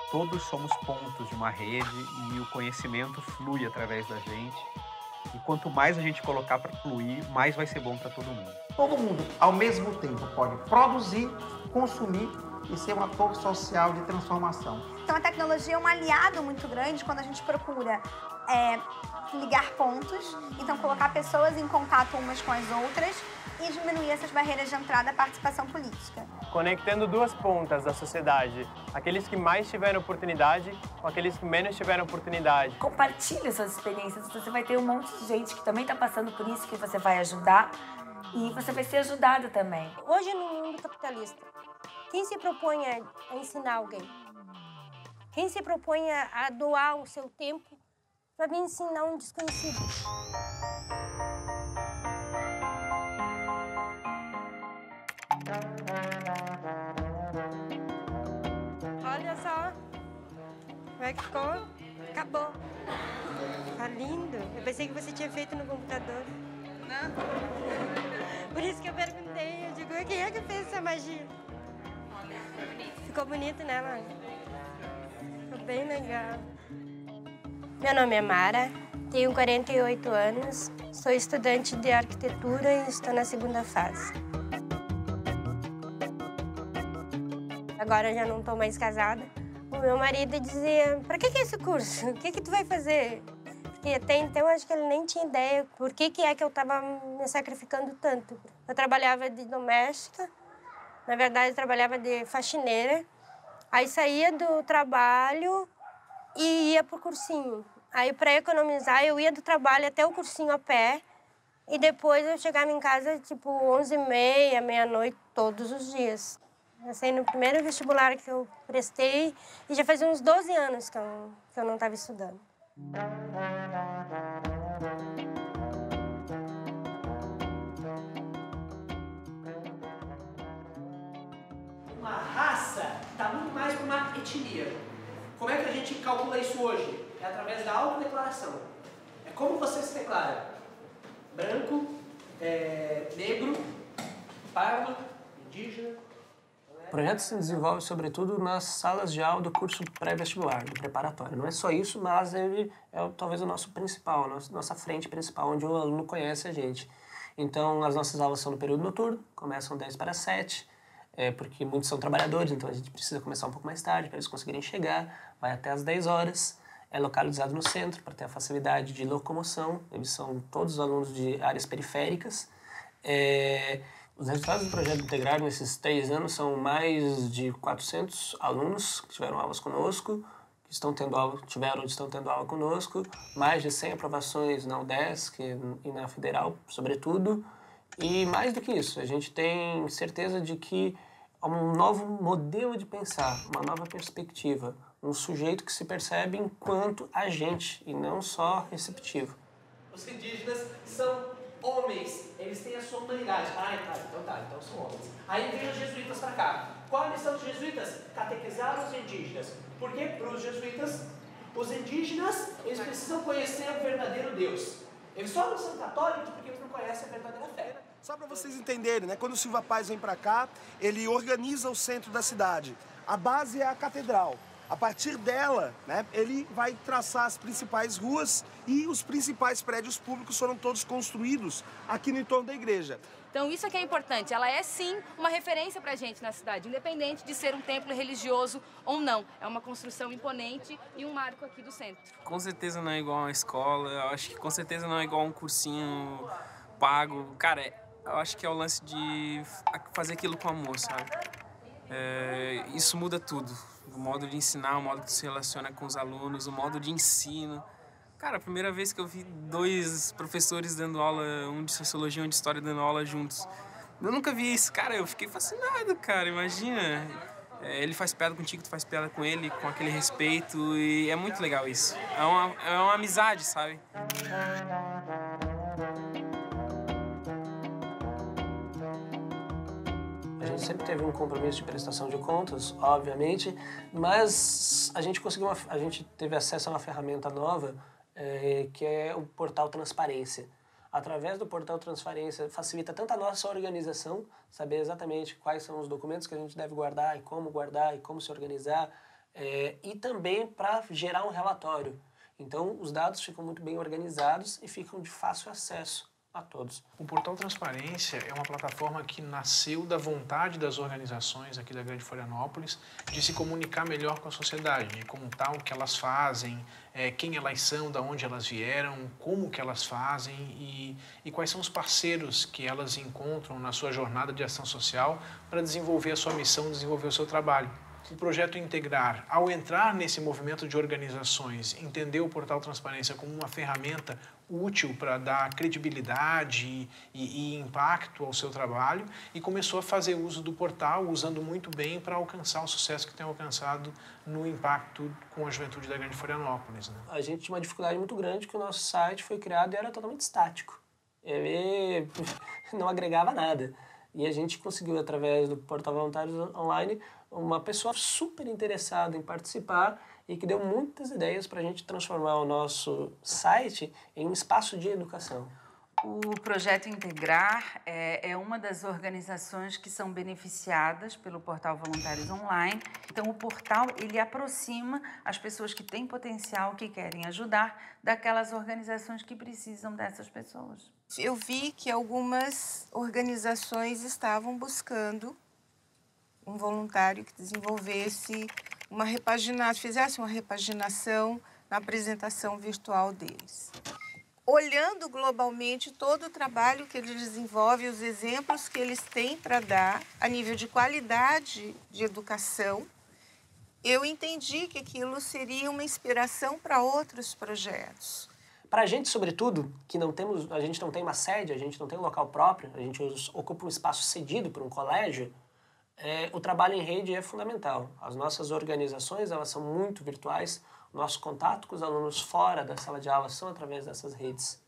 Todos somos pontos de uma rede e o conhecimento flui através da gente. E quanto mais a gente colocar para fluir, mais vai ser bom para todo mundo. Todo mundo, ao mesmo tempo, pode produzir, consumir e ser um ator social de transformação. Então a tecnologia é um aliado muito grande quando a gente procura ligar pontos, então colocar pessoas em contato umas com as outras e diminuir essas barreiras de entrada à participação política. Conectando duas pontas da sociedade, aqueles que mais tiveram oportunidade com aqueles que menos tiveram oportunidade. Compartilhe suas experiências, você vai ter um monte de gente que também está passando por isso, que você vai ajudar e você vai ser ajudado também. Hoje, no mundo capitalista, quem se propõe a ensinar alguém? Quem se propõe a doar o seu tempo para me ensinar um desconhecido? Olha só, como é que ficou? Acabou. Tá lindo. Eu pensei que você tinha feito no computador. Não. Por isso que eu perguntei, eu digo, quem é que fez essa magia? Ficou bonito, né, Laura? Ficou bem legal. Meu nome é Mara, tenho 48 anos, sou estudante de arquitetura e estou na segunda fase. Agora eu já não estou mais casada. O meu marido dizia, para que é esse curso? O que tu vai fazer? Porque até então eu acho que ele nem tinha ideia por que é que eu estava me sacrificando tanto. Eu trabalhava de doméstica, na verdade eu trabalhava de faxineira, aí saía do trabalho e ia pro cursinho. Aí, para economizar, eu ia do trabalho até o cursinho a pé e depois eu chegava em casa, tipo, 11h30, meia-noite, todos os dias. Eu saí no primeiro vestibular que eu prestei e já fazia uns 12 anos que eu não estava estudando. Uma raça está muito mais para uma etnia. Como é que a gente calcula isso hoje? É através da autodeclaração. É como você se declara. Branco, negro, pardo, indígena. O projeto se desenvolve, sobretudo, nas salas de aula do curso pré-vestibular, do preparatório. Não é só isso, mas ele é talvez o nosso principal, a nossa frente principal, onde o aluno conhece a gente. Então, as nossas aulas são no período noturno, começam 10 para 7, porque muitos são trabalhadores, então a gente precisa começar um pouco mais tarde para eles conseguirem chegar, vai até às 10 horas. É localizado no centro para ter a facilidade de locomoção, eles são todos alunos de áreas periféricas. Os resultados do projeto Integrar nesses 3 anos são mais de 400 alunos que tiveram aulas conosco, que estão tendo aula conosco, mais de 100 aprovações na UDESC e na Federal, sobretudo. E mais do que isso, a gente tem certeza de que há um novo modelo de pensar, uma nova perspectiva, um sujeito que se percebe enquanto agente e não só receptivo. Os indígenas são homens, eles têm a sua humanidade. Então são homens. Aí vem os jesuítas para cá. Qual a missão dos jesuítas? Catequizar os indígenas. Porque para os jesuítas, os indígenas, eles precisam conhecer o verdadeiro Deus. Eles só não são católicos porque eles não conhecem a verdadeira fé. Só para vocês entenderem, né? Quando o Silva Paz vem para cá, ele organiza o centro da cidade. A base é a catedral. A partir dela, né, ele vai traçar as principais ruas e os principais prédios públicos foram todos construídos aqui no entorno da igreja. Então isso é que é importante, ela é sim uma referência pra gente na cidade, independente de ser um templo religioso ou não. É uma construção imponente e um marco aqui do centro. Com certeza não é igual a uma escola, eu acho que com certeza não é igual a um cursinho pago. Cara, eu acho que é o lance de fazer aquilo com amor, sabe? Isso muda tudo. O modo de ensinar, o modo que se relaciona com os alunos, o modo de ensino. Cara, a primeira vez que eu vi 2 professores dando aula, um de sociologia e um de história dando aula juntos. Eu nunca vi isso, cara, eu fiquei fascinado, cara, imagina. Ele faz piada contigo, tu faz piada com ele, com aquele respeito, e é muito legal isso. É uma amizade, sabe? A gente sempre teve um compromisso de prestação de contas, obviamente, mas a gente teve acesso a uma ferramenta nova, que é o Portal Transparência. Através do Portal Transparência, facilita tanto a nossa organização, saber exatamente quais são os documentos que a gente deve guardar e como se organizar, e também para gerar um relatório. Então, os dados ficam muito bem organizados e ficam de fácil acesso a todos. O Portal Transparência é uma plataforma que nasceu da vontade das organizações aqui da Grande Florianópolis de se comunicar melhor com a sociedade, de contar o que elas fazem, quem elas são, de onde elas vieram, como que elas fazem e quais são os parceiros que elas encontram na sua jornada de ação social para desenvolver a sua missão, desenvolver o seu trabalho. O projeto Integrar, ao entrar nesse movimento de organizações, entendeu o Portal Transparência como uma ferramenta útil para dar credibilidade e impacto ao seu trabalho e começou a fazer uso do portal, usando muito bem para alcançar o sucesso que tem alcançado no impacto com a juventude da Grande Florianópolis, né? A gente tinha uma dificuldade muito grande que o nosso site foi criado e era totalmente estático. Ele não agregava nada. E a gente conseguiu, através do Portal Voluntários Online, uma pessoa super interessada em participar e que deu muitas ideias para a gente transformar o nosso site em um espaço de educação. O Projeto Integrar é uma das organizações que são beneficiadas pelo Portal Voluntários Online. Então, o portal ele aproxima as pessoas que têm potencial, que querem ajudar, daquelas organizações que precisam dessas pessoas. Eu vi que algumas organizações estavam buscando um voluntário que desenvolvesse fizesse uma repaginação na apresentação virtual deles. Olhando globalmente todo o trabalho que eles desenvolvem, os exemplos que eles têm para dar a nível de qualidade de educação, eu entendi que aquilo seria uma inspiração para outros projetos. Para a gente, sobretudo, que a gente não tem uma sede, a gente não tem um local próprio, a gente ocupa um espaço cedido por um colégio, o trabalho em rede é fundamental. As nossas organizações, elas são muito virtuais, o nosso contato com os alunos fora da sala de aula são através dessas redes.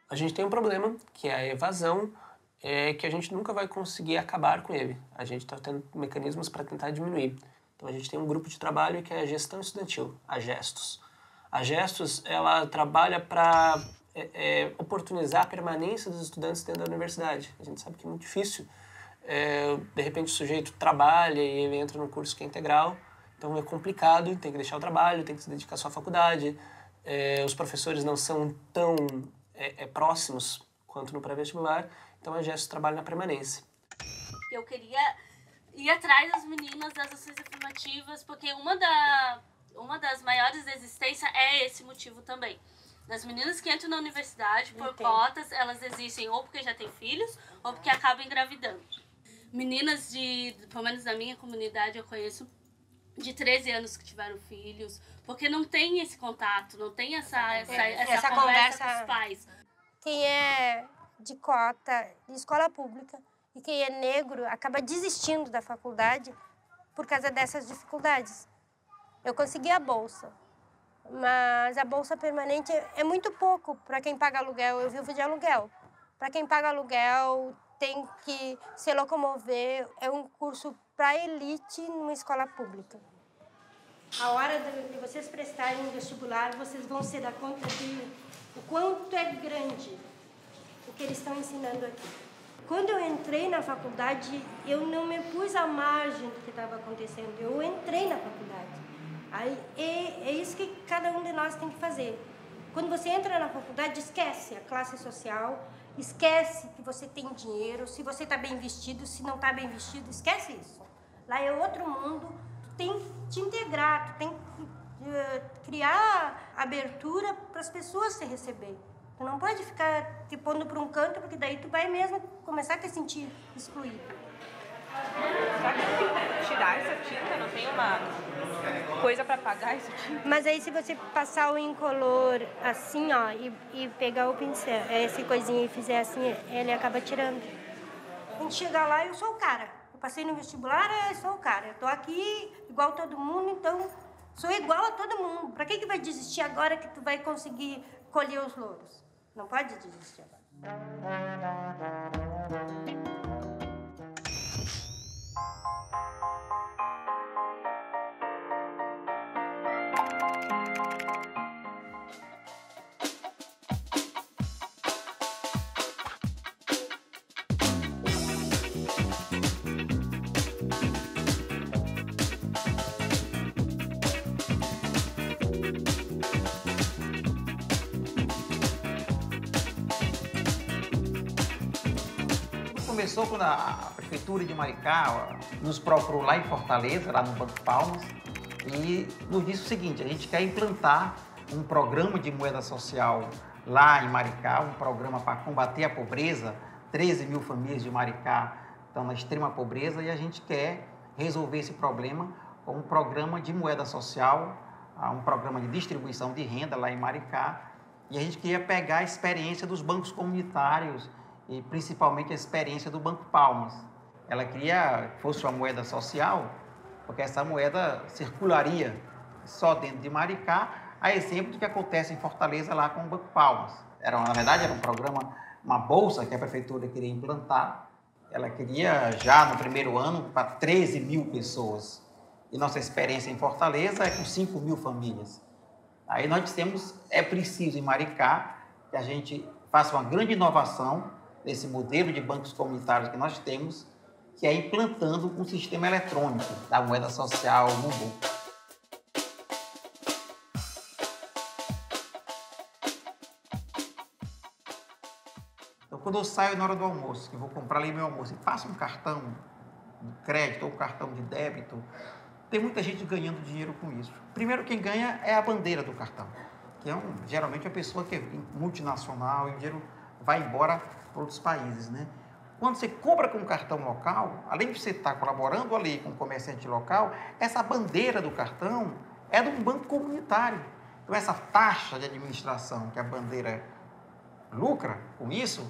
A gente tem um problema, que é a evasão, que a gente nunca vai conseguir acabar com ele. A gente está tendo mecanismos para tentar diminuir. Então a gente tem um grupo de trabalho que é a gestão estudantil, a Gestos. A Gestos, ela trabalha para oportunizar a permanência dos estudantes dentro da universidade. A gente sabe que é muito difícil. De repente o sujeito trabalha e ele entra num curso que é integral, então é complicado, tem que deixar o trabalho, tem que se dedicar à sua faculdade, os professores não são tão próximos quanto no pré-vestibular, então a Gestos trabalha na permanência. Eu queria ir atrás das meninas das ações afirmativas, porque uma das maiores desistências é esse motivo também. Das meninas que entram na universidade por cotas, elas desistem ou porque já têm filhos ou porque acabam engravidando. Meninas pelo menos na minha comunidade eu conheço, de 13 anos que tiveram filhos, porque não tem esse contato, não tem essa conversa com os pais. Quem é de cota de escola pública e quem é negro acaba desistindo da faculdade por causa dessas dificuldades. Eu consegui a bolsa, mas a bolsa permanente é muito pouco para quem paga aluguel. Eu vivo de aluguel. Para quem paga aluguel, tem que se locomover. É um curso para elite numa escola pública. A hora de vocês prestarem um vestibular, vocês vão se dar conta de o quanto é grande o que eles estão ensinando aqui. Quando eu entrei na faculdade, eu não me pus à margem do que estava acontecendo. Eu entrei na faculdade. É isso que cada um de nós tem que fazer. Quando você entra na faculdade, esquece a classe social, esquece que você tem dinheiro, se você está bem vestido, se não está bem vestido, esquece isso. Lá é outro mundo, tu tem que te integrar, tu tem que criar abertura para as pessoas te receberem. Tu não pode ficar te pondo para um canto, porque daí tu vai mesmo começar a te sentir excluído. Será que não tem que tirar essa tinta? Não tem uma coisa para apagar essa tinta? Mas aí se você passar o incolor assim, ó, e pegar o pincel, essa coisinha e fizer assim, ele acaba tirando. A gente chega lá, eu sou o cara. Eu passei no vestibular, eu sou o cara. Eu tô aqui igual todo mundo, então sou igual a todo mundo. Pra que vai desistir agora que tu vai conseguir colher os louros? Não pode desistir agora. Começou quando a Prefeitura de Maricá nos procurou lá em Fortaleza, lá no Banco Palmas, e nos disse o seguinte: a gente quer implantar um programa de moeda social lá em Maricá, um programa para combater a pobreza. 13 mil famílias de Maricá estão na extrema pobreza e a gente quer resolver esse problema com um programa de moeda social, um programa de distribuição de renda lá em Maricá, e a gente queria pegar a experiência dos bancos comunitários e principalmente a experiência do Banco Palmas. Ela queria que fosse uma moeda social, porque essa moeda circularia só dentro de Maricá, a exemplo do que acontece em Fortaleza lá com o Banco Palmas. Na verdade, era um programa, uma bolsa que a Prefeitura queria implantar. Ela queria, já no primeiro ano, para 13 mil pessoas. E nossa experiência em Fortaleza é com 5 mil famílias. Aí nós dissemos, é preciso em Maricá que a gente faça uma grande inovação nesse modelo de bancos comunitários que nós temos, que é implantando um sistema eletrônico da moeda social no banco. Então, quando eu saio na hora do almoço, que eu vou comprar ali meu almoço, e passo um cartão de crédito ou um cartão de débito, tem muita gente ganhando dinheiro com isso. Primeiro, quem ganha é a bandeira do cartão, que é geralmente a pessoa que é multinacional e o dinheiro vai embora para outros países, né? Quando você compra com um cartão local, além de você estar colaborando ali com o comerciante local, essa bandeira do cartão é de um banco comunitário. Então, essa taxa de administração que a bandeira lucra com isso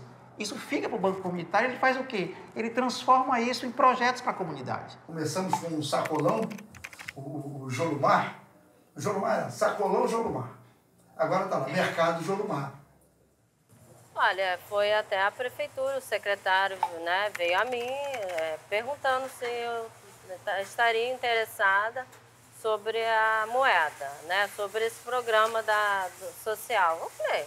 fica para o banco comunitário. Ele faz o quê? Ele transforma isso em projetos para a comunidade. Começamos com o Sacolão, o Jolumar. O Jolumar era Sacolão Jolumar. Agora está no Mercado Jolumar. Olha, foi até a prefeitura, o secretário, né, veio a mim perguntando se eu estaria interessada sobre a moeda, né, sobre esse programa do social. Eu falei,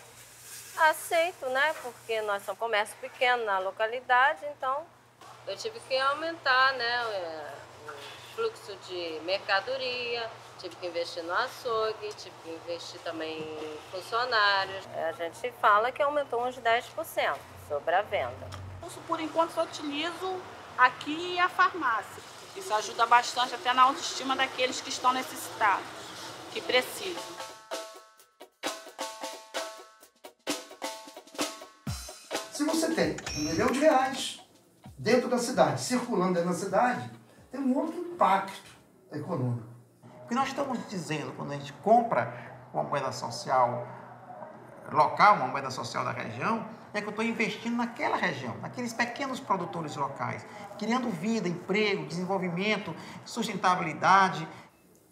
aceito, né, porque nós somos comércio pequeno na localidade, então eu tive que aumentar, né, o fluxo de mercadoria, tive que investir no açougue, tive que investir também em funcionários. A gente fala que aumentou uns 10% sobre a venda. Por enquanto, só utilizo aqui a farmácia. Isso ajuda bastante até na autoestima daqueles que estão necessitados, que precisam. Se você tem R$1 milhão dentro da cidade, circulando dentro da cidade, tem um outro impacto econômico. O que nós estamos dizendo quando a gente compra uma moeda social local, uma moeda social da região, é que eu estou investindo naquela região, naqueles pequenos produtores locais, criando vida, emprego, desenvolvimento, sustentabilidade.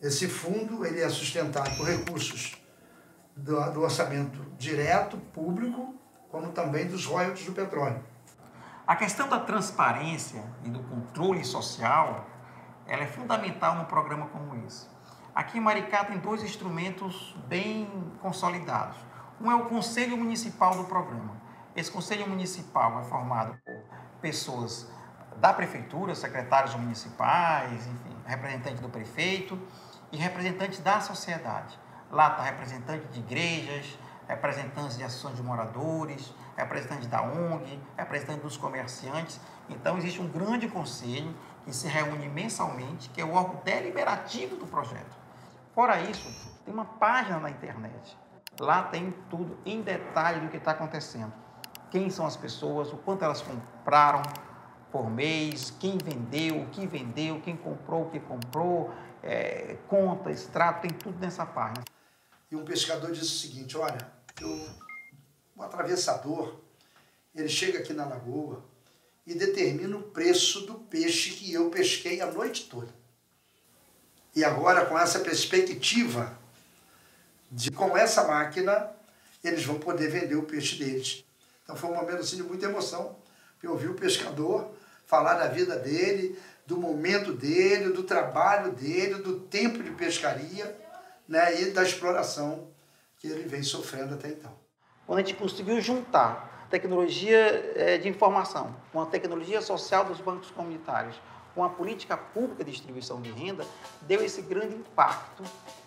Esse fundo ele é sustentado por recursos do orçamento direto, público, como também dos royalties do petróleo. A questão da transparência e do controle social, ela é fundamental num programa como esse. Aqui em Maricá tem 2 instrumentos bem consolidados. Um é o Conselho Municipal do programa. Esse Conselho Municipal é formado por pessoas da Prefeitura, secretários municipais, enfim, representantes do prefeito e representantes da sociedade. Lá está representante de igrejas, representantes de associações de moradores, representantes da ONG, representantes dos comerciantes. Então, existe um grande conselho que se reúne mensalmente, que é o órgão deliberativo do projeto. Fora isso, tem uma página na internet. Lá tem tudo em detalhe do que está acontecendo. Quem são as pessoas, o quanto elas compraram, por mês, quem vendeu, o quem comprou, o que comprou, conta, extrato, tem tudo nessa página. E um pescador disse o seguinte, olha, um atravessador, ele chega aqui na lagoa e determina o preço do peixe que eu pesquei a noite toda. E agora, com essa perspectiva de com essa máquina, eles vão poder vender o peixe deles. Então foi um momento assim, de muita emoção. Eu ouvi o pescador falar da vida dele, do momento dele, do trabalho dele, do tempo de pescaria, né, e da exploração que ele vem sofrendo até então. Quando a gente conseguiu juntar tecnologia de informação com a tecnologia social dos bancos comunitários, com a política pública de distribuição de renda, deu esse grande impacto,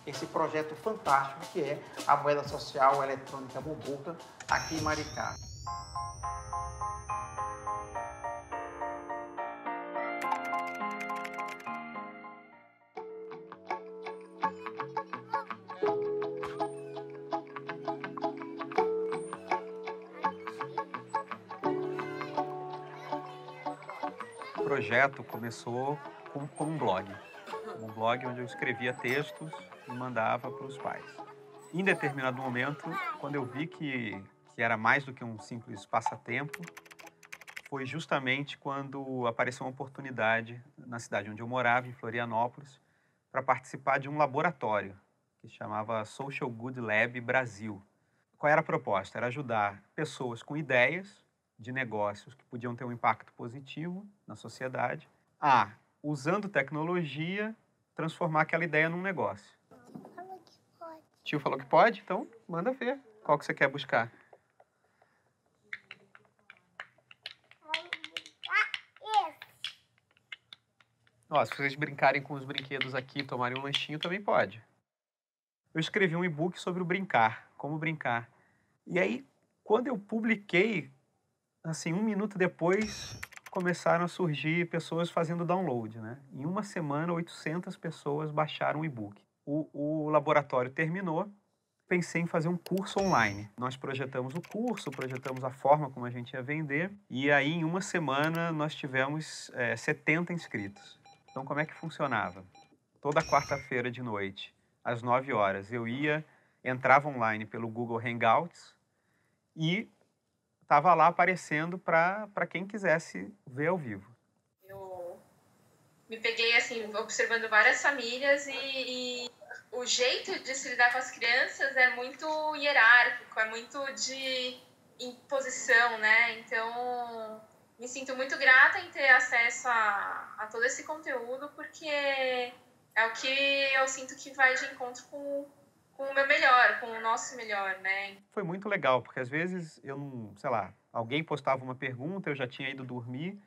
esse projeto fantástico que é a moeda social eletrônica Muvuca aqui em Maricá. O projeto começou com um blog onde eu escrevia textos e mandava para os pais. Em determinado momento, quando eu vi que era mais do que um simples passatempo, foi justamente quando apareceu uma oportunidade na cidade onde eu morava, em Florianópolis, para participar de um laboratório que se chamava Social Good Lab Brasil. Qual era a proposta? Era ajudar pessoas com ideias de negócios que podiam ter um impacto positivo na sociedade a, usando tecnologia, transformar aquela ideia num negócio. Tio falou que pode, então manda ver. Qual que você quer buscar? Ó, se vocês brincarem com os brinquedos aqui, tomarem um lanchinho, também pode. Eu escrevi um e-book sobre o brincar, como brincar. E aí, quando eu publiquei, assim, 1 minuto depois, começaram a surgir pessoas fazendo download, né? Em uma semana, 800 pessoas baixaram o e-book. O laboratório terminou, pensei em fazer um curso online. Nós projetamos o curso, projetamos a forma como a gente ia vender, e aí, em uma semana, nós tivemos 70 inscritos. Então, como é que funcionava? Toda quarta-feira de noite, às 9 horas, eu entrava online pelo Google Hangouts e estava lá aparecendo para quem quisesse ver ao vivo. Eu me peguei, assim, observando várias famílias e o jeito de se lidar com as crianças é muito hierárquico, é muito de imposição, né? Então, me sinto muito grata em ter acesso a todo esse conteúdo, porque é o que eu sinto que vai de encontro com o meu melhor, com o nosso melhor, né? Foi muito legal, porque às vezes eu não, sei lá, alguém postava uma pergunta, eu já tinha ido dormir.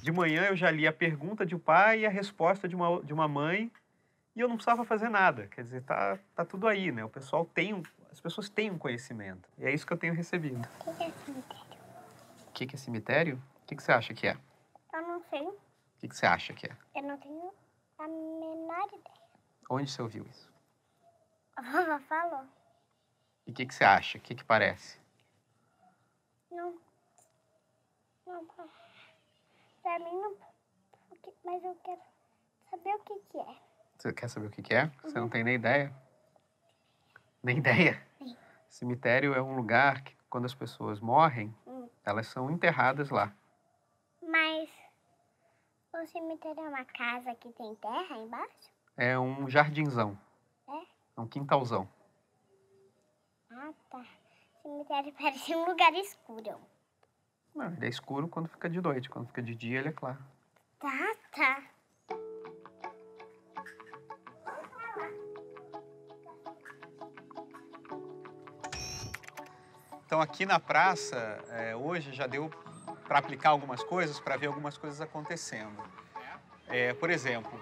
De manhã eu já li a pergunta de um pai e a resposta de uma mãe, e eu não precisava fazer nada. Quer dizer, tá tudo aí, né? As pessoas têm um conhecimento. E é isso que eu tenho recebido. O que é cemitério? O que é cemitério? O que você acha que é? Eu não sei. O que você acha que é? Eu não tenho a menor ideia. Onde você ouviu isso? A vovó falou. E o que você acha? O que parece? Não. Pra mim não. Mas eu quero saber o que é. Você quer saber o que é? Você não tem nem ideia? Nem ideia? Sim. Cemitério é um lugar que, quando as pessoas morrem, elas são enterradas lá. Mas o cemitério é uma casa que tem terra embaixo? É um jardinzão. É? É um quintalzão. Ah, tá. Cemitério parece um lugar escuro. Não, ele é escuro quando fica de noite. Quando fica de dia, ele é claro. Tá. Então, aqui na praça, hoje já deu para aplicar algumas coisas, para ver algumas coisas acontecendo. Por exemplo,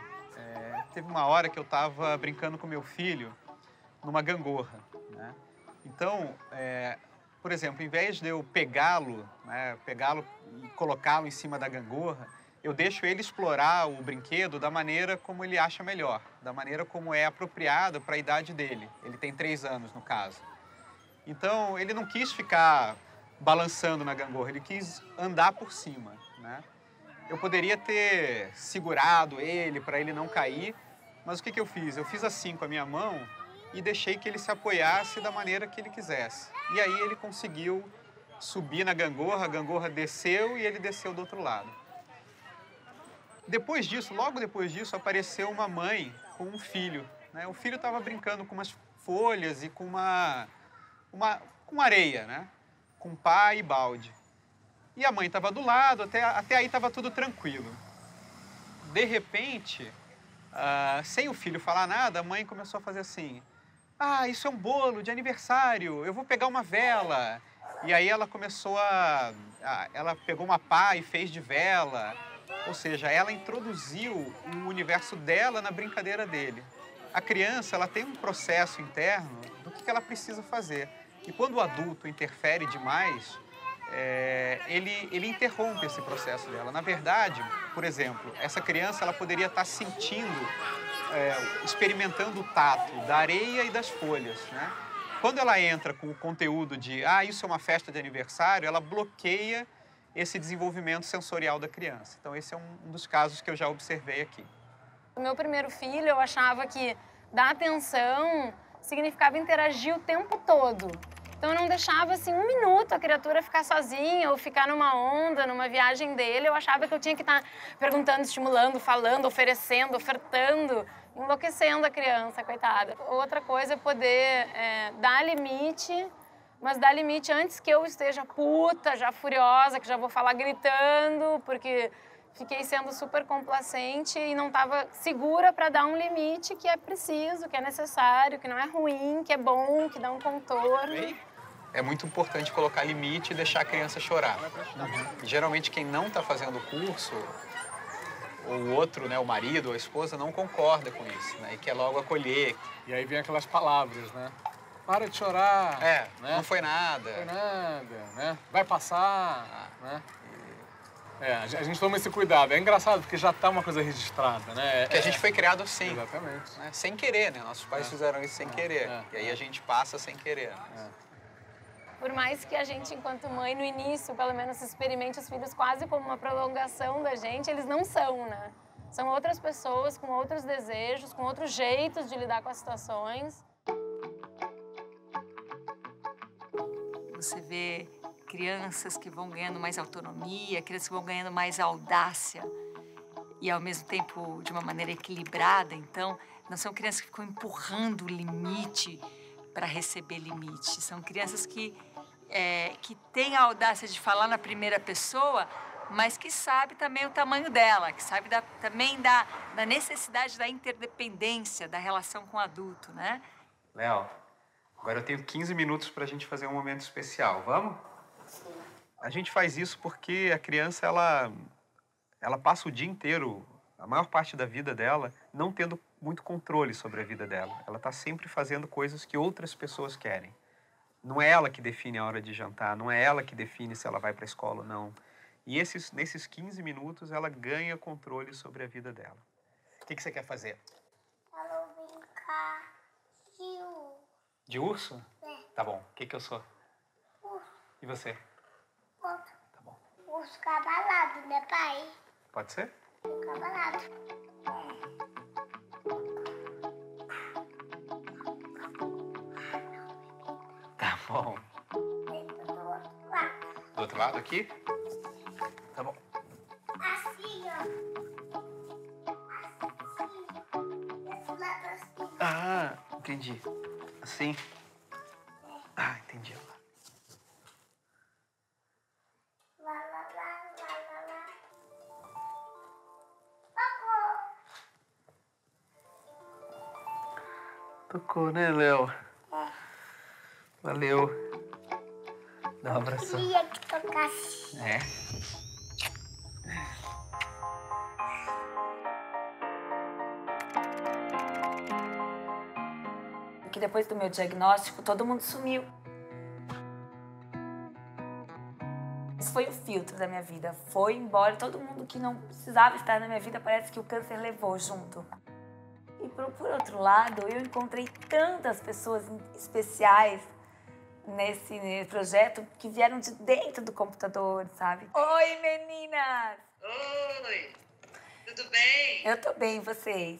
teve uma hora que eu estava brincando com meu filho numa gangorra, né? Então, por exemplo, em vez de eu pegá-lo e colocá-lo em cima da gangorra, eu deixo ele explorar o brinquedo da maneira como ele acha melhor, da maneira como é apropriada para a idade dele. Ele tem 3 anos, no caso. Então, ele não quis ficar balançando na gangorra, ele quis andar por cima, né? Eu poderia ter segurado ele para ele não cair, mas o que eu fiz? Eu fiz assim com a minha mão e deixei que ele se apoiasse da maneira que ele quisesse. E aí ele conseguiu subir na gangorra, a gangorra desceu e ele desceu do outro lado. Depois disso, logo depois disso, apareceu uma mãe com um filho, né? O filho estava brincando com umas folhas e com com areia, né? Com pá e balde. E a mãe estava do lado, até aí estava tudo tranquilo. De repente, sem o filho falar nada, a mãe começou a fazer assim: ah, isso é um bolo de aniversário, eu vou pegar uma vela. E aí ela começou ela pegou uma pá e fez de vela. Ou seja, ela introduziu o universo dela na brincadeira dele. A criança, ela tem um processo interno do que ela precisa fazer. E quando o adulto interfere demais, ele interrompe esse processo dela. Na verdade, por exemplo, essa criança ela poderia estar sentindo, experimentando o tato da areia e das folhas, né? Quando ela entra com o conteúdo de isso é uma festa de aniversário, ela bloqueia esse desenvolvimento sensorial da criança. Então, esse é um dos casos que eu já observei aqui. O meu primeiro filho, eu achava que dar atenção significava interagir o tempo todo. Então, eu não deixava, assim, um minuto a criatura ficar sozinha ou ficar numa onda, numa viagem dele. Eu achava que eu tinha que estar perguntando, estimulando, falando, oferecendo, ofertando, enlouquecendo a criança, coitada. Outra coisa é poder dar limite, mas dar limite antes que eu esteja puta, já furiosa, que já vou falar gritando, porque fiquei sendo super complacente e não estava segura para dar um limite que é preciso, que é necessário, que não é ruim, que é bom, que dá um contorno. É muito importante colocar limite e deixar a criança chorar. E, geralmente, quem não está fazendo o curso, ou o outro, né, o marido ou a esposa, não concorda com isso, né, e quer logo acolher. E aí vem aquelas palavras, né? Para de chorar. Né? Não foi nada. Não foi nada, né? Vai passar, né? A gente toma esse cuidado. É engraçado porque já tá uma coisa registrada, né? Porque a gente foi criado assim. Exatamente. Né? Sem querer, né? Nossos pais fizeram isso sem querer. E aí a gente passa sem querer. Por mais que a gente, enquanto mãe, no início, pelo menos, experimente os filhos quase como uma prolongação da gente, eles não são, né? São outras pessoas com outros desejos, com outros jeitos de lidar com as situações. Você vê crianças que vão ganhando mais autonomia, crianças que vão ganhando mais audácia e, ao mesmo tempo, de uma maneira equilibrada. Então, não são crianças que ficam empurrando o limite para receber limite. São crianças que têm a audácia de falar na primeira pessoa, mas que sabe também o tamanho dela, que sabe também da necessidade da interdependência, da relação com o adulto, né? Léo, agora eu tenho 15 minutos para a gente fazer um momento especial. Vamos? Sim. A gente faz isso porque a criança, ela passa o dia inteiro, a maior parte da vida dela, não tendo muito controle sobre a vida dela. Ela está sempre fazendo coisas que outras pessoas querem. Não é ela que define a hora de jantar, não é ela que define se ela vai para a escola ou não. E nesses 15 minutos, ela ganha controle sobre a vida dela. O que você quer fazer? Eu vou brincar de urso. De urso? Tá bom. O que eu sou? Urso. E você? Outro. Tá bom. Urso cavalado, né, pai? Pode ser? Cavalado. Tá bom. Do outro lado. Do outro lado aqui? Tá bom. Assim, ó. Assim. Desse lado assim. Ah, entendi. Assim? Ah, entendi. Lá, lá, lá, lá, lá, lá. Tocou, né, Léo? Valeu. Dá um abraço. Queria que tocasse. Porque depois do meu diagnóstico, todo mundo sumiu. Isso foi o filtro da minha vida. Foi embora, todo mundo que não precisava estar na minha vida, parece que o câncer levou junto. E por outro lado, eu encontrei tantas pessoas especiais nesse projeto que vieram de dentro do computador, sabe? Oi, meninas! Oi, tudo bem? Eu tô bem, e vocês?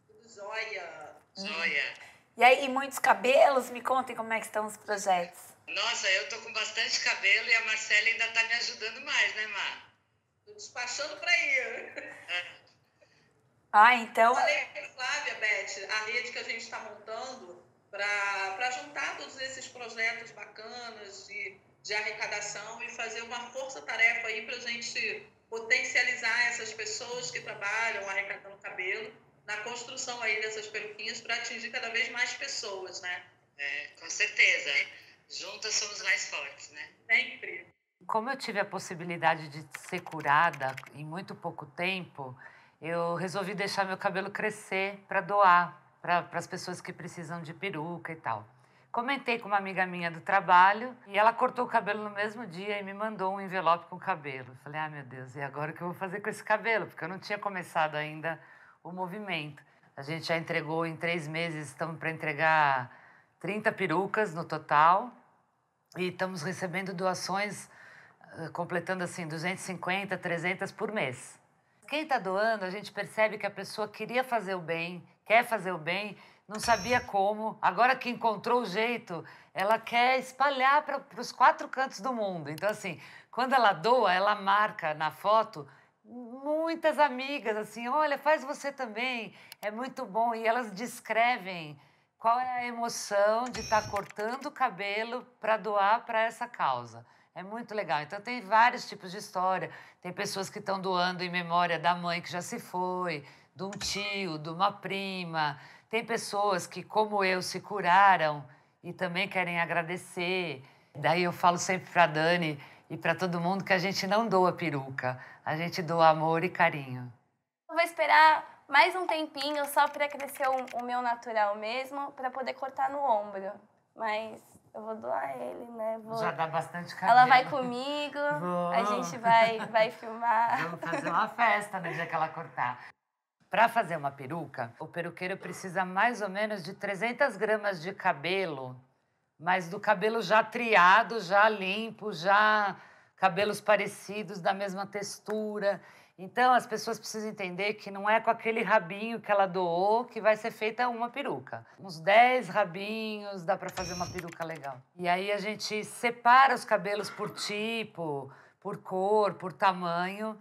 Tudo jóia. Jóia. E aí, muitos cabelos? Me contem como é que estão os projetos. Nossa, eu tô com bastante cabelo e a Marcela ainda tá me ajudando mais, né, Mar? Tô despachando para ir. Ah, então... Falei com a Flávia, Beth, a rede que a gente está montando para juntar todos esses projetos bacanas de arrecadação e fazer uma força-tarefa aí para a gente potencializar essas pessoas que trabalham arrecadando cabelo na construção aí dessas peruquinhas para atingir cada vez mais pessoas, né? Com certeza. Juntas somos mais fortes, né? Sempre. Como eu tive a possibilidade de ser curada em muito pouco tempo, eu resolvi deixar meu cabelo crescer para doar para as pessoas que precisam de peruca e tal. Comentei com uma amiga minha do trabalho e ela cortou o cabelo no mesmo dia e me mandou um envelope com cabelo. Falei, meu Deus, e agora o que eu vou fazer com esse cabelo? Porque eu não tinha começado ainda o movimento. A gente já entregou em 3 meses, estamos para entregar 30 perucas no total e estamos recebendo doações, completando assim 250, 300 por mês. Quem está doando, a gente percebe que a pessoa queria fazer o bem, quer fazer o bem, não sabia como. Agora que encontrou o jeito, ela quer espalhar para os 4 cantos do mundo. Então, assim, quando ela doa, ela marca na foto muitas amigas, assim, olha, faz você também, é muito bom. E elas descrevem qual é a emoção de estar cortando o cabelo para doar para essa causa. É muito legal. Então, tem vários tipos de história. Tem pessoas que estão doando em memória da mãe que já se foi, de um tio, de uma prima. Tem pessoas que, como eu, se curaram e também querem agradecer. Daí eu falo sempre para a Dani e para todo mundo que a gente não doa peruca. A gente doa amor e carinho. Eu vou esperar mais um tempinho só para crescer o meu natural mesmo, para poder cortar no ombro. Mas... eu vou doar ele, né? Já dá bastante cabelo. Ela vai comigo, a gente vai filmar. Vamos fazer uma festa no dia que ela cortar. Para fazer uma peruca, o peruqueiro precisa mais ou menos de 300 gramas de cabelo, mas do cabelo já triado, já limpo, já cabelos parecidos, da mesma textura. Então, as pessoas precisam entender que não é com aquele rabinho que ela doou que vai ser feita uma peruca. Uns 10 rabinhos, dá para fazer uma peruca legal. E aí a gente separa os cabelos por tipo, por cor, por tamanho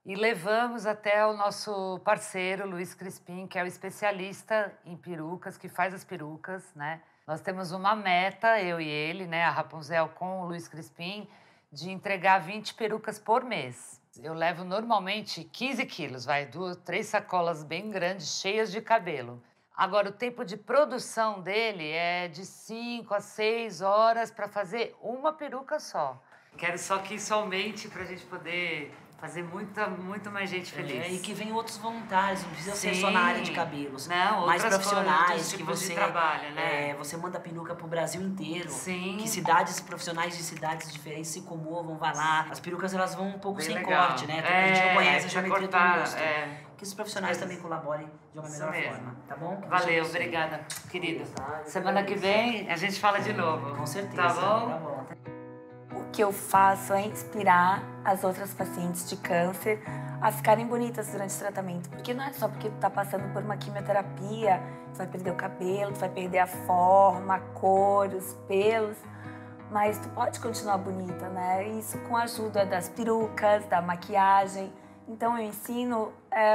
e levamos até o nosso parceiro, Luiz Crispim, que é o especialista em perucas, que faz as perucas, né? Nós temos uma meta, eu e ele, né, a Rapunzel com o Luiz Crispim, de entregar 20 perucas por mês. Eu levo normalmente 15 quilos, 3 sacolas bem grandes, cheias de cabelo. Agora, o tempo de produção dele é de 5 a 6 horas para fazer uma peruca só. Quero só que isso aumente para a gente poder fazer muito mais gente feliz. E que venham outros voluntários, não precisa ser só na área de cabelos. Não, mais profissionais que você trabalha, né? Você manda peruca pro Brasil inteiro. Sim. Que cidades, profissionais de cidades diferentes se comovam, vai lá. As perucas elas vão um pouco bem sem legal. corte, né? A gente não conhece a geometria do rosto. Que os profissionais também colaborem de uma melhor forma, tá bom? Valeu, obrigada, querida. Semana que vem a gente fala de novo. Com certeza. Tá bom? Tá bom. O que eu faço é inspirar as outras pacientes de câncer a ficarem bonitas durante o tratamento. Porque não é só porque tu tá passando por uma quimioterapia, tu vai perder o cabelo, tu vai perder a forma, a cor, os pelos, mas tu pode continuar bonita, né? Isso com a ajuda das perucas, da maquiagem. Então eu ensino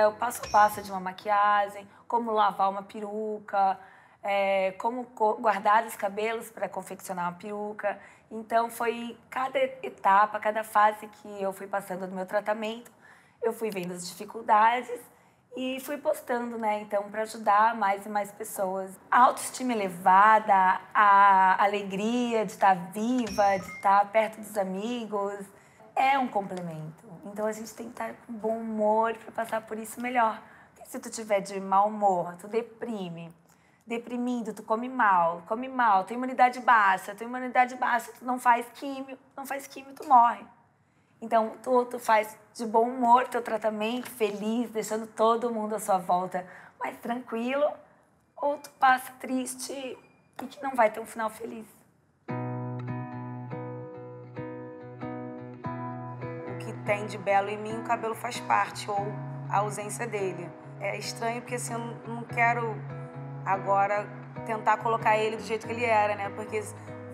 o passo a passo de uma maquiagem, como lavar uma peruca, como guardar os cabelos para confeccionar uma peruca. Então, foi cada etapa, cada fase que eu fui passando no meu tratamento, eu fui vendo as dificuldades e fui postando, né? Então, para ajudar mais e mais pessoas. A autoestima elevada, a alegria de estar viva, de estar perto dos amigos, é um complemento. Então, a gente tem que estar com bom humor para passar por isso melhor. Porque se tu tiver de mau humor, tu deprime. Deprimido, tu come mal, tem imunidade baixa, tu não faz químio, tu morre. Então, tu faz de bom humor teu tratamento, feliz, deixando todo mundo à sua volta mais tranquilo, ou tu passa triste e que não vai ter um final feliz. O que tem de belo em mim, o cabelo faz parte, ou a ausência dele. É estranho porque assim, eu não quero agora tentar colocar ele do jeito que ele era, né? Porque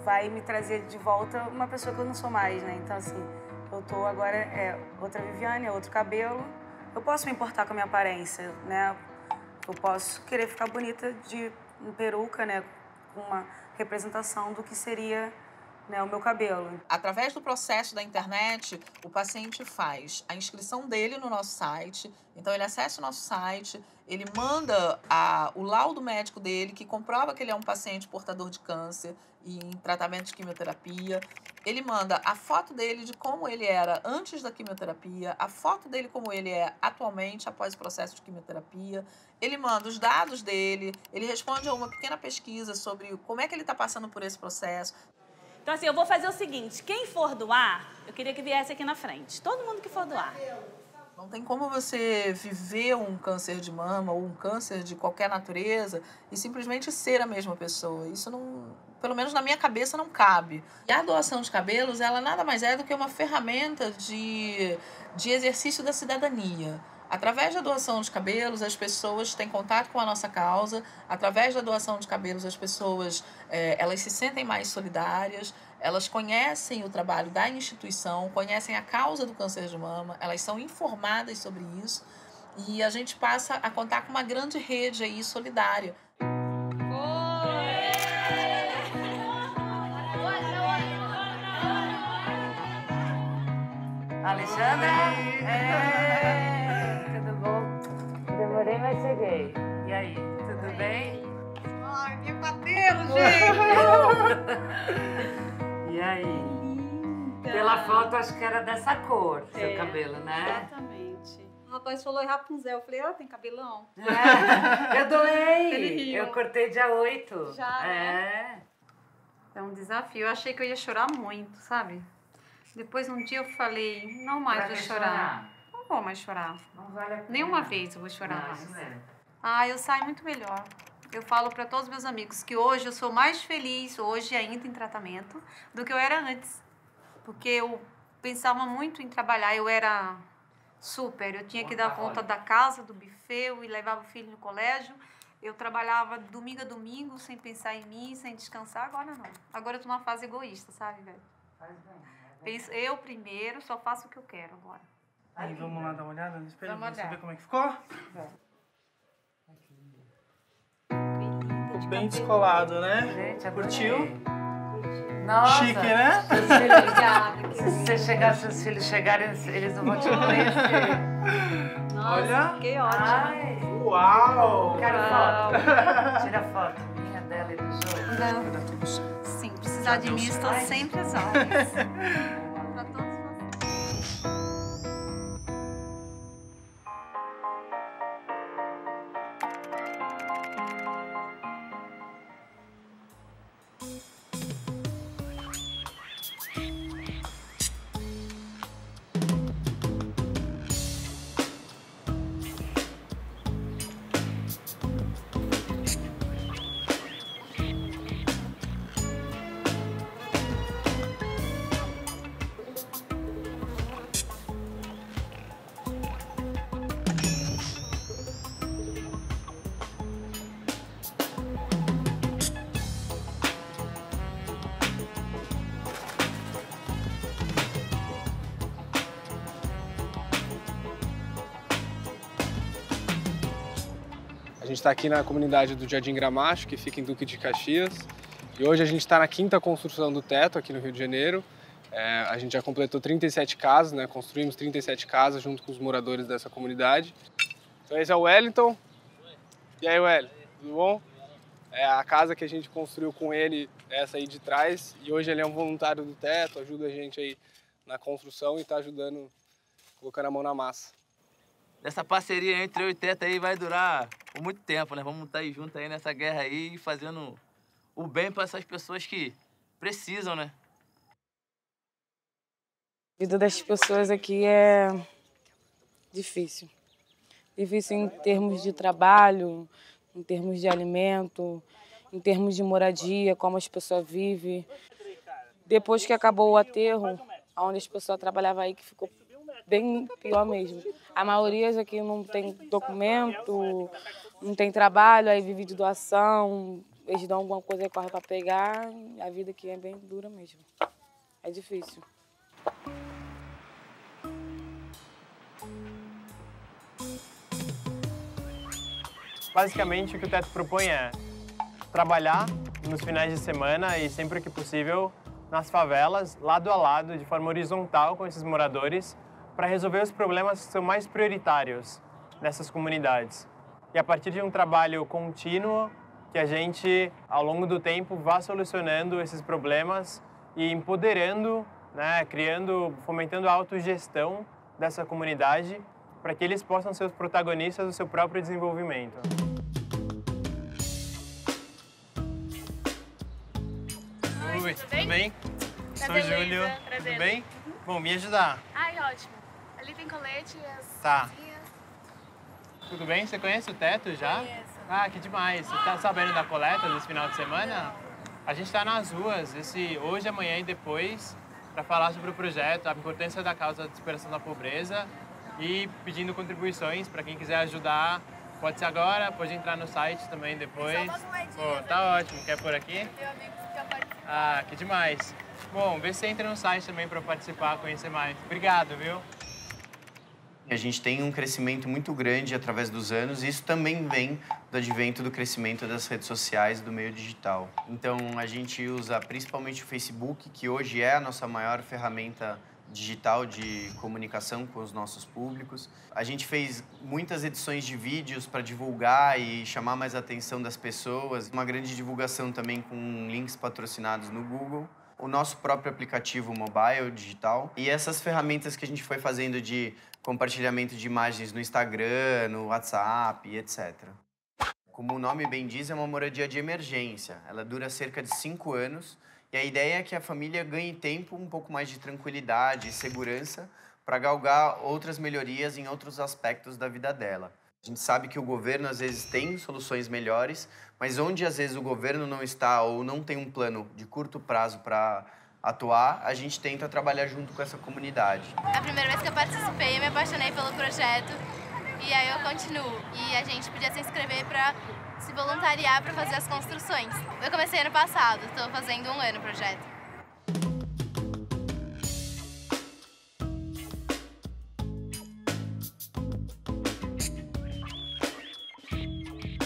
vai me trazer de volta uma pessoa que eu não sou mais, né? Então assim, eu tô agora outra Viviane, é outro cabelo. Eu posso me importar com a minha aparência, né? Eu posso querer ficar bonita de peruca, né? Com uma representação do que seria, né, o meu cabelo. Através do processo da internet, o paciente faz a inscrição dele no nosso site. Então, ele acessa o nosso site, ele manda o laudo médico dele, que comprova que ele é um paciente portador de câncer e em tratamento de quimioterapia. Ele manda a foto dele de como ele era antes da quimioterapia, a foto dele como ele é atualmente, após o processo de quimioterapia. Ele manda os dados dele, ele responde a uma pequena pesquisa sobre como é que ele está passando por esse processo. Então, assim, eu vou fazer o seguinte, quem for doar, eu queria que viesse aqui na frente. Todo mundo que for doar. Não tem como você viver um câncer de mama ou um câncer de qualquer natureza e simplesmente ser a mesma pessoa. Isso não, pelo menos na minha cabeça, não cabe. E a doação de cabelos, ela nada mais é do que uma ferramenta de exercício da cidadania. Através da doação de cabelos, as pessoas têm contato com a nossa causa. Através da doação de cabelos, as pessoas elas se sentem mais solidárias, elas conhecem o trabalho da instituição, conhecem a causa do câncer de mama, elas são informadas sobre isso e a gente passa a contar com uma grande rede aí solidária. Alexandra? Tudo bom? Demorei, mas cheguei. E aí, tudo bem? Ai, meu cabelo, gente! E aí? Pela foto, acho que era dessa cor, seu cabelo, né? Exatamente. O rapaz falou Rapunzel. Eu falei, tem cabelão? Eu doei! Eu cortei dia 8. Já, né? É um desafio. Eu achei que eu ia chorar muito, sabe? Depois, um dia, eu falei, não mais vou chorar. Não vou mais chorar. Não vale a pena. Nenhuma vez eu vou chorar mais. Isso mesmo. Eu saio muito melhor. Eu falo para todos os meus amigos que hoje eu sou mais feliz, hoje ainda em tratamento, do que eu era antes. Porque eu pensava muito em trabalhar, eu era super. Eu tinha que dar conta da casa, do buffet, eu levava o filho no colégio. Eu trabalhava domingo a domingo, sem pensar em mim, sem descansar. Agora não. Agora eu tô numa fase egoísta, sabe, velho? Faz bem. Penso, eu primeiro, só faço o que eu quero agora. Aí, vamos lá dar uma olhada no espelho Vamos pra olhar. saber como é que ficou? Ficou bem descolado, né? Gente, curtiu? Nossa, Chique, né? Se você chegar, seus filhos chegarem, eles não vão te conhecer. Nossa, Olha. que ótimo. Ai. Uau! Quero foto. Tira foto minha, dela e do jogo. Não. Vai dar tudo certo. Sim, precisar de mim, estou sempre às ordens. Pra todos vocês. A gente está aqui na comunidade do Jardim Gramacho, que fica em Duque de Caxias. E hoje a gente está na 5ª construção do teto aqui no Rio de Janeiro. A gente já completou 37 casas, né? Construímos 37 casas junto com os moradores dessa comunidade. Então esse é o Wellington. E aí, Wellington, tudo bom? A casa que a gente construiu com ele é essa aí de trás. E hoje ele é um voluntário do teto, ajuda a gente aí na construção e está ajudando, colocando a mão na massa. Essa parceria entre eu e Teto aí vai durar por muito tempo, né? Vamos estar aí juntos aí nessa guerra aí, fazendo o bem para essas pessoas que precisam, né? A vida das pessoas aqui é difícil. Difícil em termos de trabalho, em termos de alimento, em termos de moradia, como as pessoas vivem. Depois que acabou o aterro, onde as pessoas trabalhavam aí, que ficou bem pior mesmo. A maioria aqui não tem documento, não tem trabalho, aí vive de doação, eles dão alguma coisa e corre para pegar, a vida aqui é bem dura mesmo. É difícil. Basicamente, o que o Teto propõe é trabalhar nos finais de semana e sempre que possível nas favelas, lado a lado, de forma horizontal com esses moradores, para resolver os problemas que são mais prioritários nessas comunidades. E a partir de um trabalho contínuo, que a gente, ao longo do tempo, vá solucionando esses problemas e empoderando, né, fomentando a autogestão dessa comunidade, para que eles possam ser os protagonistas do seu próprio desenvolvimento. Oi, tudo bem? Sou o Júlio, tudo bem? Bom, me ajudar. Ai, ótimo. Ali tem colete e as Tá. Tudo bem? Você conhece o Teto já? Conheço. Ah, que demais. Você tá sabendo da coleta desse final de semana? A gente está nas ruas, hoje, amanhã e depois, para falar sobre o projeto, a importância da causa da superação da pobreza e pedindo contribuições para quem quiser ajudar. Pode ser agora, pode entrar no site também depois. Pô, tá ótimo. Quer por aqui? Ah, que demais. Bom, vê se você entra no site também para participar, conhecer mais. Obrigado, viu? A gente tem um crescimento muito grande através dos anos e isso também vem do advento do crescimento das redes sociais e do meio digital. Então, a gente usa principalmente o Facebook, que hoje é a nossa maior ferramenta digital de comunicação com os nossos públicos. A gente fez muitas edições de vídeos para divulgar e chamar mais a atenção das pessoas. Uma grande divulgação também com links patrocinados no Google. O nosso próprio aplicativo mobile digital. E essas ferramentas que a gente foi fazendo de compartilhamento de imagens no Instagram, no WhatsApp, etc. Como o nome bem diz, é uma moradia de emergência. Ela dura cerca de 5 anos e a ideia é que a família ganhe tempo, um pouco mais de tranquilidade e segurança para galgar outras melhorias em outros aspectos da vida dela. A gente sabe que o governo, às vezes, tem soluções melhores, mas onde, às vezes, o governo não está ou não tem um plano de curto prazo para atuar, a gente tenta trabalhar junto com essa comunidade. A primeira vez que eu participei, eu me apaixonei pelo projeto e aí eu continuo. E a gente podia se inscrever para se voluntariar para fazer as construções. Eu comecei ano passado, estou fazendo 1 ano o projeto.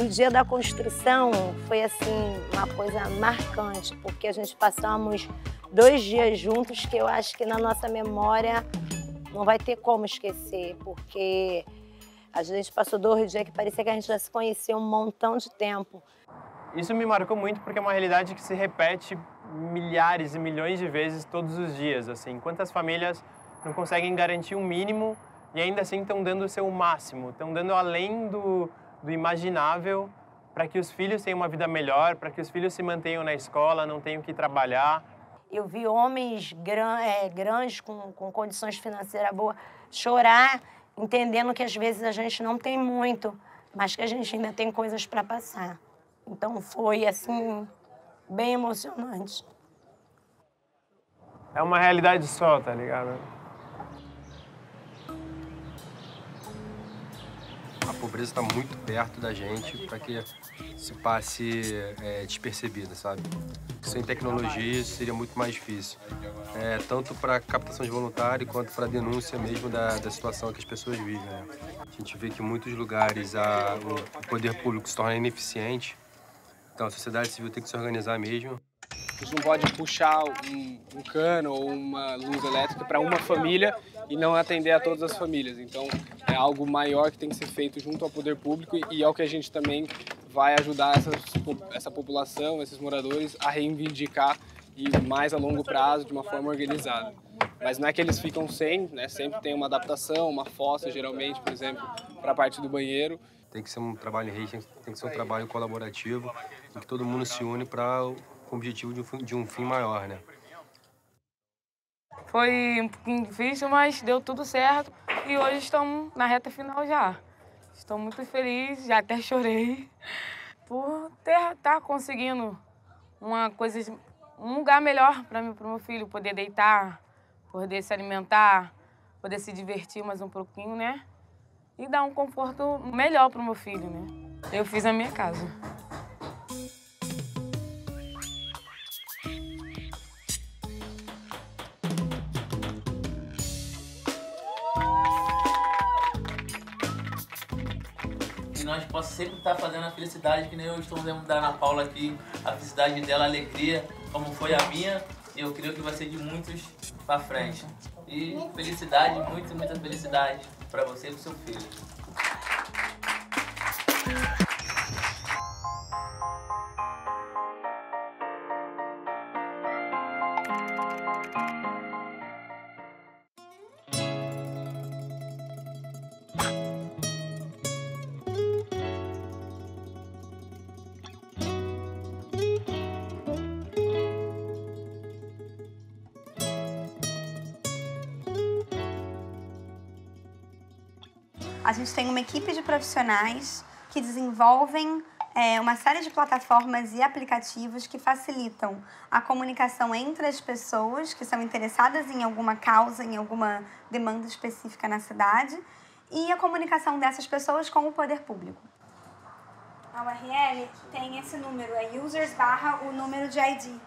O dia da construção foi assim uma coisa marcante, porque a gente passamos 2 dias juntos que eu acho que na nossa memória não vai ter como esquecer, porque a gente passou 2 dias que parecia que a gente já se conhecia um montão de tempo. Isso me marcou muito porque é uma realidade que se repete milhares e milhões de vezes todos os dias. Assim, quantas famílias não conseguem garantir um mínimo e ainda assim estão dando o seu máximo, estão dando além do imaginável para que os filhos tenham uma vida melhor, para que os filhos se mantenham na escola, não tenham que trabalhar. Eu vi homens grandes, com condições financeiras boas, chorar, entendendo que às vezes a gente não tem muito, mas que a gente ainda tem coisas para passar. Então foi, assim, bem emocionante. É uma realidade só, tá ligado? A pobreza está muito perto da gente para que se passe despercebida, sabe? Sem tecnologia isso seria muito mais difícil. Tanto para captação de voluntário quanto para denúncia mesmo da situação que as pessoas vivem. Né? A gente vê que em muitos lugares o poder público se torna ineficiente, então a sociedade civil tem que se organizar mesmo. A gente não pode puxar um cano ou uma luz elétrica para uma família e não atender a todas as famílias. Então, é algo maior que tem que ser feito junto ao poder público e é o que a gente também vai ajudar essa população, esses moradores, a reivindicar e mais a longo prazo, de uma forma organizada. Mas não é que eles ficam sem, né? Sempre tem uma adaptação, uma fossa, geralmente, por exemplo, para a parte do banheiro. Tem que ser um trabalho em rede, tem que ser um trabalho colaborativo, em que todo mundo se une para o objetivo de um fim maior, né? Foi um pouquinho difícil, mas deu tudo certo e hoje estamos na reta final já. Estou muito feliz, já até chorei, por estar conseguindo um lugar melhor para o meu filho poder deitar, poder se alimentar, poder se divertir mais um pouquinho, né? E dar um conforto melhor pro meu filho, né? Eu fiz a minha casa. Que nós possamos sempre estar fazendo a felicidade, que nem eu estou vendo da Ana Paula aqui, a felicidade dela, a alegria, como foi a minha, e eu creio que vai ser de muitos para frente. E felicidade, muita felicidade para você e para o seu filho. A gente tem uma equipe de profissionais que desenvolvem uma série de plataformas e aplicativos que facilitam a comunicação entre as pessoas que são interessadas em alguma causa, em alguma demanda específica na cidade e a comunicação dessas pessoas com o poder público. A URL tem esse número, é users/ o número de ID.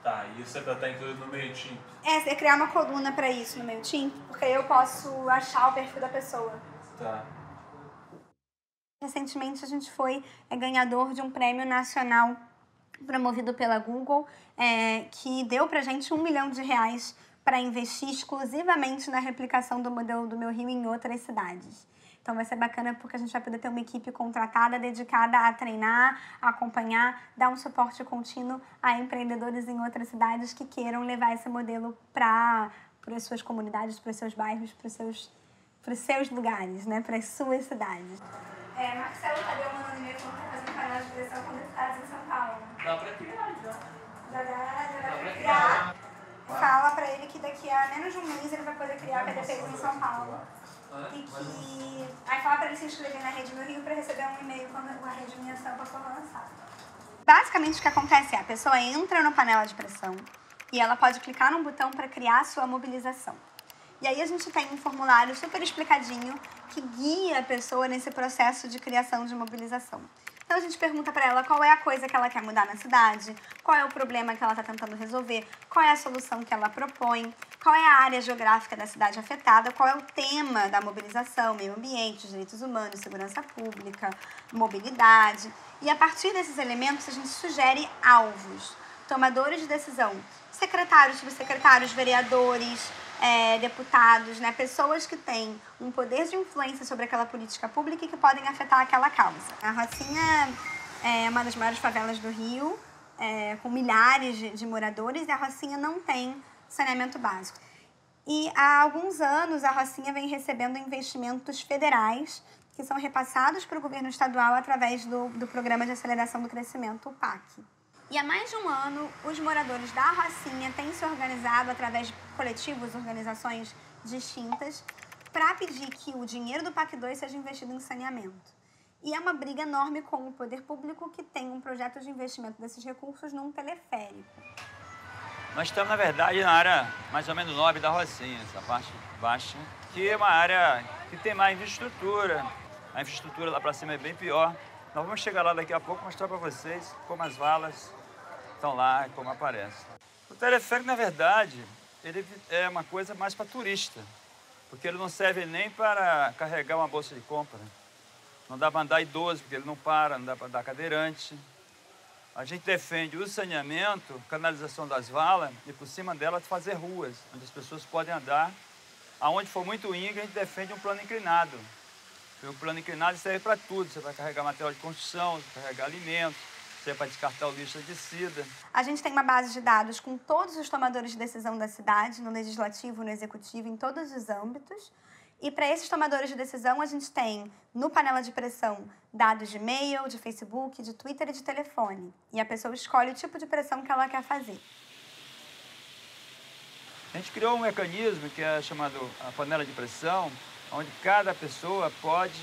Tá, e isso é para estar incluído no MailChimp? É criar uma coluna para isso no MailChimp, porque aí eu posso achar o perfil da pessoa. Tá. Recentemente a gente foi ganhador de um prêmio nacional promovido pela Google, que deu pra gente R$1 milhão para investir exclusivamente na replicação do modelo do Meu Rio em outras cidades. Então vai ser bacana porque a gente vai poder ter uma equipe contratada, dedicada a treinar, a acompanhar, dar um suporte contínuo a empreendedores em outras cidades que queiram levar esse modelo para as suas comunidades, para os seus bairros, para os seus lugares, né? Para as suas cidades. Marcelo Tadeu mandando e-mail falando que vai fazer um canal de pressão quando ele está em São Paulo. Dá pra criar, já. Dá pra criar. Fala pra ele que daqui a menos de um mês ele vai poder criar PDPs em São Paulo. E que... Aí fala pra ele se inscrever na Rede Meu Rio pra receber um e-mail quando a Rede Minha Sampa for lançada. Basicamente o que acontece é a pessoa entra no panela de pressão e ela pode clicar num botão para criar a sua mobilização. E aí a gente tem um formulário super explicadinho que guia a pessoa nesse processo de criação de mobilização. Então a gente pergunta para ela qual é a coisa que ela quer mudar na cidade, qual é o problema que ela está tentando resolver, qual é a solução que ela propõe, qual é a área geográfica da cidade afetada, qual é o tema da mobilização, meio ambiente, direitos humanos, segurança pública, mobilidade. E a partir desses elementos a gente sugere alvos, tomadores de decisão, secretários, subsecretários, vereadores, deputados, né, pessoas que têm um poder de influência sobre aquela política pública e que podem afetar aquela causa. A Rocinha é uma das maiores favelas do Rio, com milhares de moradores, e a Rocinha não tem saneamento básico. E há alguns anos a Rocinha vem recebendo investimentos federais que são repassados para o governo estadual através do Programa de Aceleração do Crescimento, o PAC. E há mais de um ano, os moradores da Rocinha têm se organizado através de coletivos, organizações distintas, para pedir que o dinheiro do PAC 2 seja investido em saneamento. E é uma briga enorme com o poder público que tem um projeto de investimento desses recursos num teleférico. Nós estamos, na verdade, na área mais ou menos nobre da Rocinha, essa parte baixa, que é uma área que tem mais infraestrutura. A infraestrutura lá para cima é bem pior. Nós vamos chegar lá daqui a pouco e mostrar para vocês como as valas estão lá e como aparece. O teleférico, na verdade, ele é uma coisa mais para turista, porque ele não serve nem para carregar uma bolsa de compra. Não dá para andar idoso, porque ele não para, não dá para andar cadeirante. A gente defende o saneamento, canalização das valas e por cima dela fazer ruas, onde as pessoas podem andar. Aonde for muito íngreme, a gente defende um plano inclinado. O plano inclinado serve para tudo. Você vai carregar material de construção, você vai carregar alimentos, você vai descartar o lixo herbicida. A gente tem uma base de dados com todos os tomadores de decisão da cidade, no legislativo, no executivo, em todos os âmbitos. E para esses tomadores de decisão, a gente tem no panela de pressão dados de e-mail, de Facebook, de Twitter e de telefone. E a pessoa escolhe o tipo de pressão que ela quer fazer. A gente criou um mecanismo que é chamado a panela de pressão, onde cada pessoa pode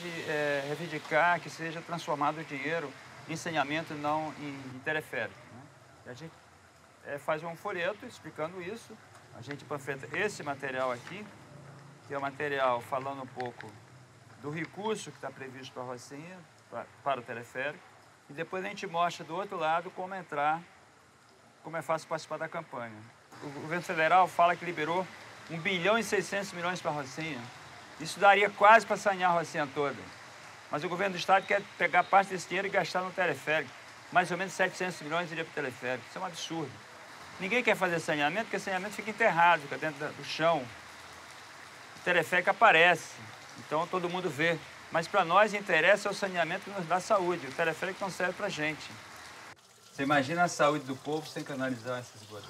reivindicar que seja transformado o dinheiro em saneamento, não em teleférico. Né? E a gente faz um folheto explicando isso, a gente panfleta esse material aqui, que é o material falando um pouco do recurso que está previsto para a Rocinha, para o teleférico, e depois a gente mostra do outro lado como entrar, como é fácil participar da campanha. O governo federal fala que liberou 1 bilhão e 600 milhões para a Rocinha. Isso daria quase para sanear a Rocinha toda. Mas o governo do estado quer pegar parte desse dinheiro e gastar no teleférico. Mais ou menos 700 milhões iria para o teleférico. Isso é um absurdo. Ninguém quer fazer saneamento, porque saneamento fica enterrado, fica dentro do chão. O teleférico aparece, então todo mundo vê. Mas para nós interessa o saneamento que nos dá saúde. O teleférico não serve para a gente. Você imagina a saúde do povo sem canalizar essas esgotos.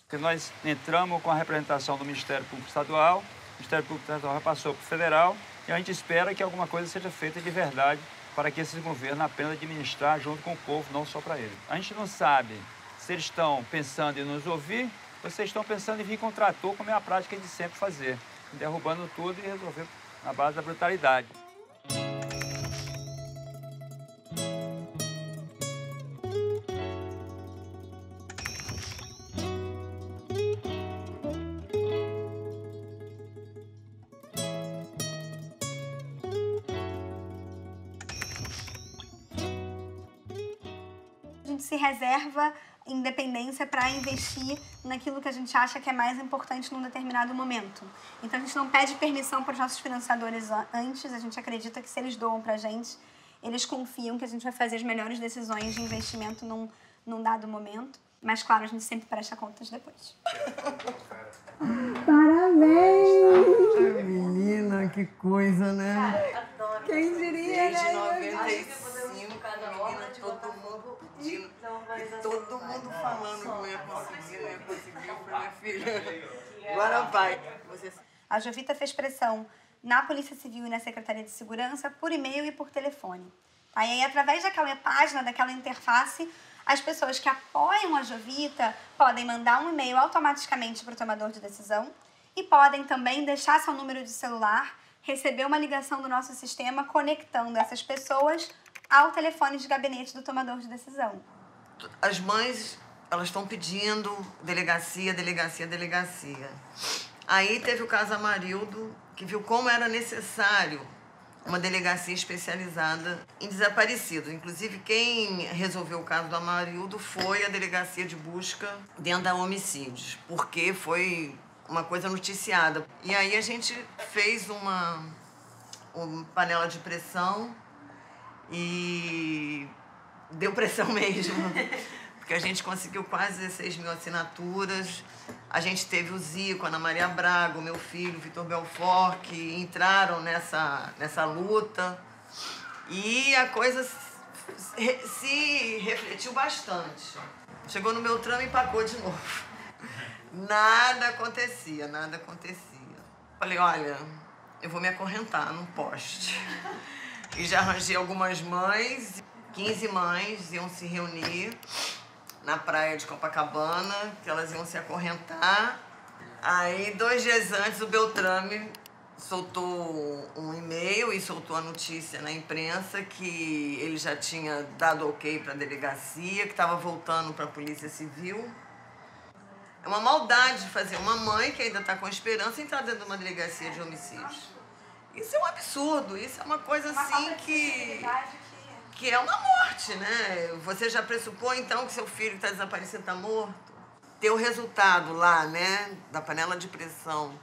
Porque nós entramos com a representação do Ministério Público Estadual, o Ministério Público Estadual passou para o Federal, e a gente espera que alguma coisa seja feita de verdade para que esses governos aprendam a administrar junto com o povo, não só para eles. A gente não sabe se eles estão pensando em nos ouvir ou se estão pensando em vir com trator, como é a prática de sempre fazer, derrubando tudo e resolver na base da brutalidade. A gente se reserva independência para investir naquilo que a gente acha que é mais importante num determinado momento. Então, a gente não pede permissão para os nossos financiadores antes, a gente acredita que se eles doam para a gente, eles confiam que a gente vai fazer as melhores decisões de investimento num dado momento. Mas, claro, a gente sempre presta contas depois. Parabéns! Menina, que coisa, né? Adoro. Quem diria, Desde né? 95, menina, todo mundo pedindo. E todo mundo falando que não ia conseguir, não ia conseguir. Eu falei, minha filha, agora vai. A Jovita fez pressão na Polícia Civil e na Secretaria de Segurança por e-mail e por telefone. Aí, através daquela página, daquela interface, as pessoas que apoiam a Jovita podem mandar um e-mail automaticamente para o tomador de decisão e podem também deixar seu número de celular, receber uma ligação do nosso sistema conectando essas pessoas ao telefone de gabinete do tomador de decisão. As mães, elas estão pedindo delegacia, delegacia, delegacia. Aí teve o caso Amarildo, que viu como era necessário uma delegacia especializada em desaparecidos. Inclusive, quem resolveu o caso do Amarildo foi a delegacia de busca dentro da homicídios, porque foi uma coisa noticiada. E aí a gente fez uma panela de pressão e deu pressão mesmo, porque a gente conseguiu quase 16 mil assinaturas. A gente teve o Zico, a Ana Maria Braga, o meu filho, o Vitor Belfort, que entraram nessa luta. E a coisa se refletiu bastante. Chegou no meu tramo e empacou de novo. Nada acontecia, nada acontecia. Falei, olha, eu vou me acorrentar num poste. E já arranjei algumas mães, 15 mães iam se reunir na praia de Copacabana, que elas iam se acorrentar. Aí, 2 dias antes, o Beltrame soltou um e-mail e soltou a notícia na imprensa que ele já tinha dado ok para a delegacia, que estava voltando para a Polícia Civil. É uma maldade fazer uma mãe que ainda está com esperança entrar dentro de uma delegacia de homicídios. Isso é um absurdo, isso é uma coisa assim que é uma morte, né? Você já pressupõe, então, que seu filho que está desaparecido está morto? Ter o resultado lá, né, da panela de pressão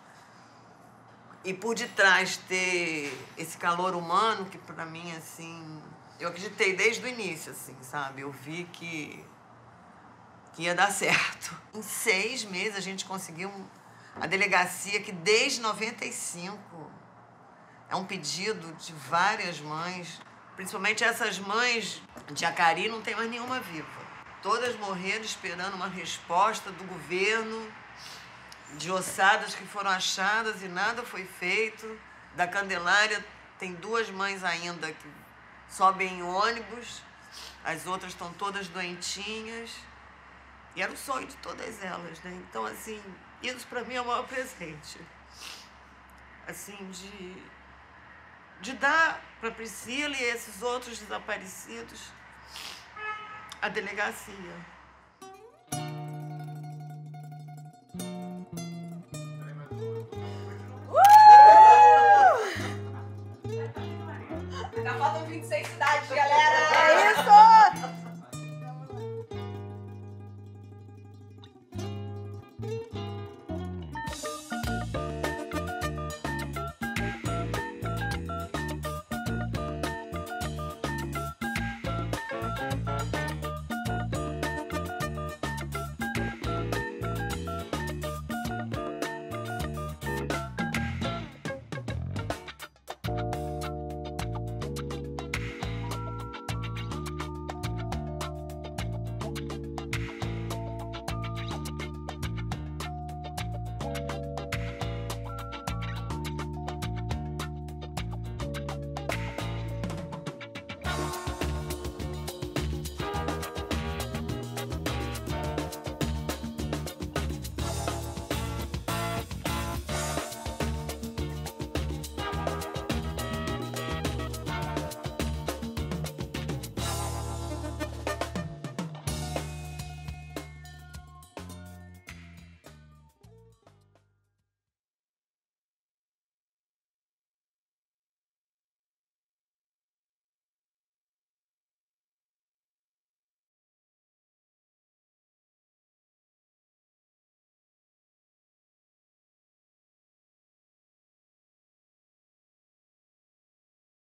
e por detrás ter esse calor humano que, para mim, assim, eu acreditei desde o início, assim, sabe? Eu vi que ia dar certo. Em 6 meses a gente conseguiu a delegacia que desde 95 é um pedido de várias mães, principalmente essas mães de Acari, não tem mais nenhuma viva. Todas morreram esperando uma resposta do governo, de ossadas que foram achadas e nada foi feito. Da Candelária tem 2 mães ainda que sobem em ônibus, as outras estão todas doentinhas. E era o sonho de todas elas, né? Então, assim, isso para mim é o maior presente. Assim, de dar para Priscila e esses outros desaparecidos a delegacia.